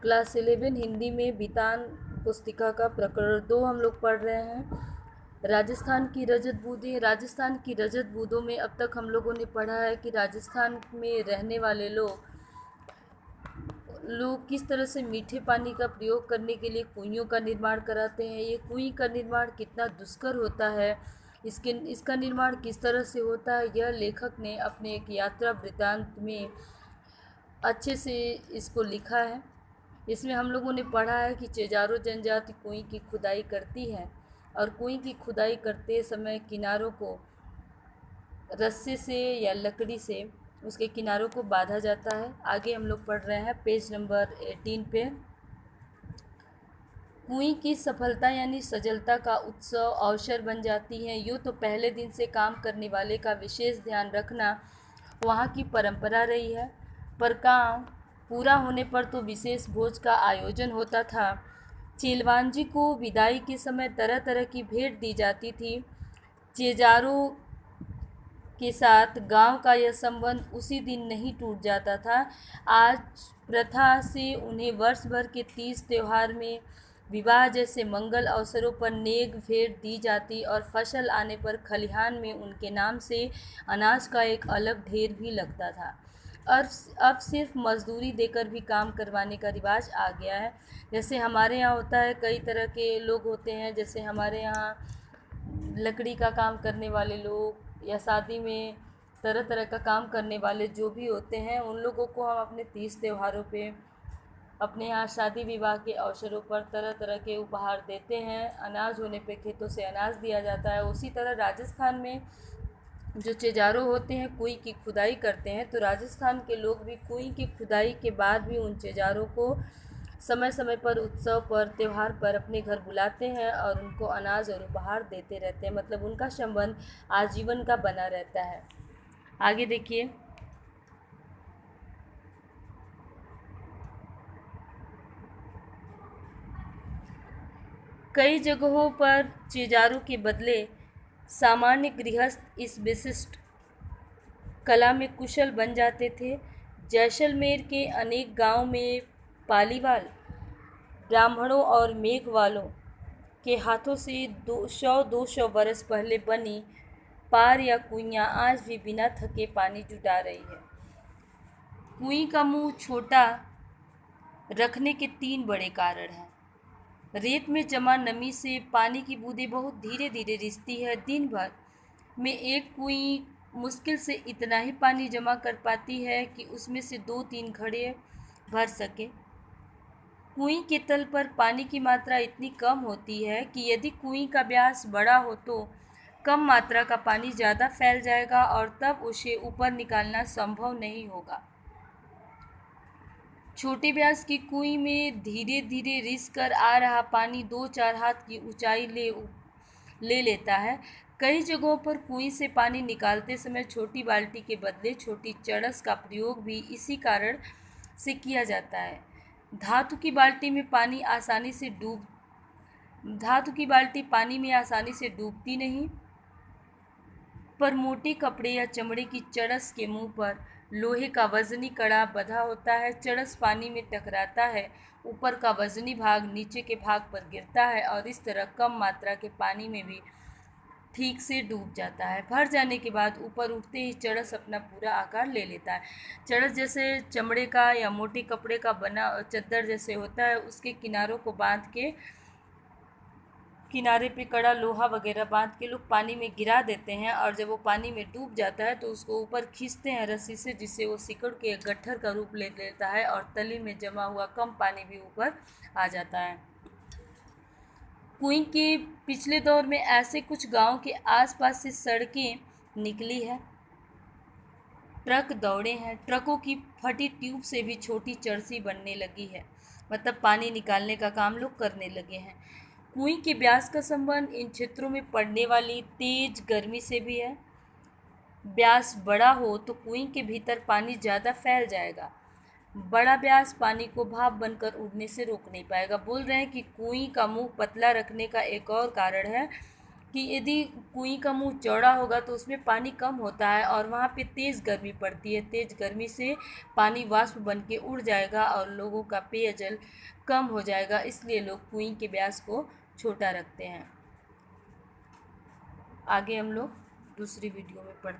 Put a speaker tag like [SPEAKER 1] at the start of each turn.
[SPEAKER 1] Class 11 Hindi में बितान पुस्तिका का प्रकरण 2 हम लोग पढ़ रहे हैं। राजस्थान की रजत बूंदें। राजस्थान की रजत बूंदों में अब तक हम लोगों ने पढ़ा है कि राजस्थान में रहने वाले लोग किस तरह से मीठे पानी का प्रयोग करने के लिए कुइयों का निर्माण कराते हैं। ये कुई का निर्माण कितना दुष्कर होता है, इसका निर्माण किस तरह से होता है, यह लेखक ने अपने एक यात्रा वृत्तांत में अच्छे से इसको लिखा है। इसमें हम लोगों ने पढ़ा है कि चेजारो जनजाति कुएं की खुदाई करती है और कुएं की खुदाई करते समय किनारों को रस्से से या लकड़ी से उसके किनारों को बांधा जाता है। आगे हम लोग पढ़ रहे हैं पेज नंबर 18 पे। कुएं की सफलता यानी सजलता का उत्सव अवसर बन जाती है। यूँ तो पहले दिन से काम करने वाले का विशेष ध्यान रखना वहाँ की परंपरा रही है, पर काम पूरा होने पर तो विशेष भोज का आयोजन होता था। चेलवांजी को विदाई के समय तरह तरह की भेंट दी जाती थी। चेजारों के साथ गांव का यह संबंध उसी दिन नहीं टूट जाता था। आज प्रथा से उन्हें वर्ष भर के 30 त्योहार में, विवाह जैसे मंगल अवसरों पर नेक भेंट दी जाती और फसल आने पर खलिहान में उनके नाम से अनाज का एक अलग ढेर भी लगता था। अब सिर्फ मजदूरी देकर भी काम करवाने का रिवाज आ गया है। जैसे हमारे यहाँ होता है, कई तरह के लोग होते हैं। जैसे हमारे यहाँ लकड़ी का काम करने वाले लोग या शादी में तरह तरह का काम करने वाले जो भी होते हैं, उन लोगों को हम अपने 30 त्योहारों पे, अपने यहाँ शादी विवाह के अवसरों पर तरह तरह के उपहार देते हैं। अनाज होने पे खेतों से अनाज दिया जाता है। उसी तरह राजस्थान में जो चेजारो होते हैं कुई की खुदाई करते हैं, तो राजस्थान के लोग भी कुई की खुदाई के बाद भी उन चेजारों को समय समय पर, उत्सव पर, त्यौहार पर अपने घर बुलाते हैं और उनको अनाज और उपहार देते रहते हैं। मतलब उनका संबंध आजीवन का बना रहता है। आगे देखिए। कई जगहों पर चेजारों के बदले सामान्य गृहस्थ इस विशिष्ट कला में कुशल बन जाते थे। जैसलमेर के अनेक गांव में पालीवाल ब्राह्मणों और मेघवालों के हाथों से 200 वर्ष पहले बनी पार या कुइयाँ आज भी बिना थके पानी जुटा रही है। कुएं का मुंह छोटा रखने के 3 बड़े कारण हैं। रेत में जमा नमी से पानी की बूंदें बहुत धीरे धीरे रिसती है। दिन भर में एक कुएं मुश्किल से इतना ही पानी जमा कर पाती है कि उसमें से 2-3 घड़े भर सके। कुएं के तल पर पानी की मात्रा इतनी कम होती है कि यदि कुएं का व्यास बड़ा हो तो कम मात्रा का पानी ज़्यादा फैल जाएगा और तब उसे ऊपर निकालना संभव नहीं होगा। छोटे व्यास की कुएं में धीरे धीरे रिस कर आ रहा पानी 2-4 हाथ की ऊंचाई ले लेता है। कई जगहों पर कुएं से पानी निकालते समय छोटी बाल्टी के बदले छोटी चड़स का प्रयोग भी इसी कारण से किया जाता है। धातु की बाल्टी में पानी पानी में आसानी से डूबती नहीं, पर मोटे कपड़े या चमड़े की चड़स के मुंह पर लोहे का वजनी कड़ा बंधा होता है। चड़स पानी में टकराता है, ऊपर का वजनी भाग नीचे के भाग पर गिरता है और इस तरह कम मात्रा के पानी में भी ठीक से डूब जाता है। भर जाने के बाद ऊपर उठते ही चड़स अपना पूरा आकार ले लेता है। चड़स जैसे चमड़े का या मोटे कपड़े का बना चद्दर जैसे होता है, उसके किनारों को बांध के, किनारे पे कड़ा लोहा वगैरह बांध के लोग पानी में गिरा देते हैं और जब वो पानी में डूब जाता है तो उसको ऊपर खींचते हैं रस्सी से, जिससे वो सिकड़ के गट्ठर का रूप ले लेता है और तली में जमा हुआ कम पानी भी ऊपर आ जाता है। कुएं के पिछले दौर में ऐसे कुछ गांव के आसपास से सड़कें निकली है, ट्रक दौड़े हैं। ट्रकों की फटी ट्यूब से भी छोटी चरसी बनने लगी है, मतलब पानी निकालने का काम लोग करने लगे हैं। कुएं के व्यास का संबंध इन क्षेत्रों में पड़ने वाली तेज गर्मी से भी है। व्यास बड़ा हो तो कुएं के भीतर पानी ज़्यादा फैल जाएगा। बड़ा व्यास पानी को भाप बनकर उड़ने से रोक नहीं पाएगा। बोल रहे हैं कि कुएं का मुंह पतला रखने का एक और कारण है, कि यदि कुएं का मुंह चौड़ा होगा तो उसमें पानी कम होता है और वहाँ पे तेज़ गर्मी पड़ती है। तेज़ गर्मी से पानी वाष्प बन के उड़ जाएगा और लोगों का पेयजल कम हो जाएगा, इसलिए लोग कुएं के व्यास को छोटा रखते हैं। आगे हम लोग दूसरी वीडियो में पढ़ते हैं।